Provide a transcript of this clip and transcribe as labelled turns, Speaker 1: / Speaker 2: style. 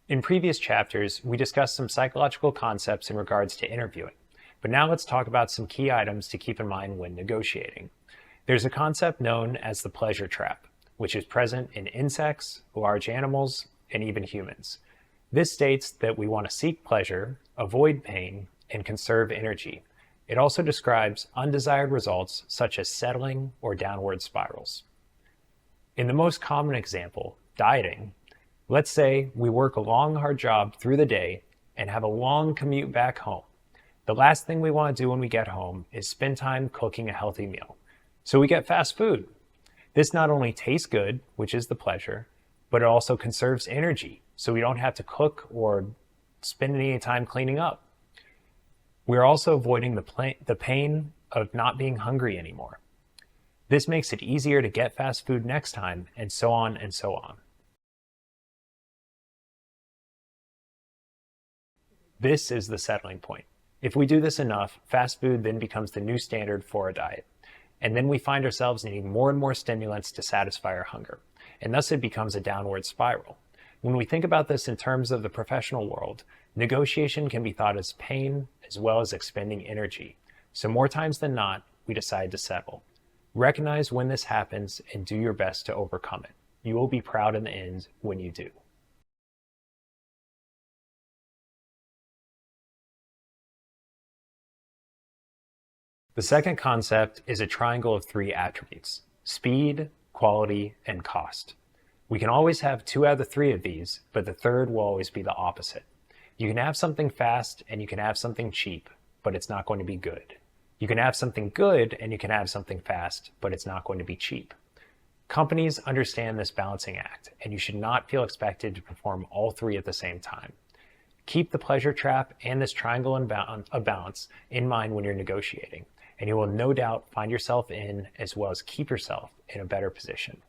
Speaker 1: In previous chapters, we discussed some psychological concepts in regards to interviewing, but now let's talk about some key items to keep in mind when negotiating. There's a concept known as the pleasure trap, which is present in insects, large animals, and even humans. This states that we want to seek pleasure, avoid pain, and conserve energy. It also describes undesired results such as settling or downward spirals. In the most common example, dieting, let's say we work a long, hard job through the day and have a long commute back home. The last thing we want to do when we get home is spend time cooking a healthy meal. So we get fast food. This not only tastes good, which is the pleasure, but it also conserves energy, so we don't have to cook or spend any time cleaning up. We're also avoiding the pain of not being hungry anymore. This makes it easier to get fast food next time, and so on and so on. This is the settling point. If we do this enough, fast food then becomes the new standard for a diet. And then we find ourselves needing more and more stimulants to satisfy our hunger. And thus it becomes a downward spiral. When we think about this in terms of the professional world, negotiation can be thought as pain as well as expending energy. So more times than not, we decide to settle. Recognize when this happens and do your best to overcome it. You will be proud in the end when you do. The second concept is a triangle of three attributes: speed, quality, and cost. We can always have two out of the three of these, but the third will always be the opposite. You can have something fast and you can have something cheap, but it's not going to be good. You can have something good and you can have something fast, but it's not going to be cheap. Companies understand this balancing act, and you should not feel expected to perform all three at the same time. Keep the pleasure trap and this triangle of balance in mind when you're negotiating, and you will no doubt find yourself in, as well as keep yourself in, a better position.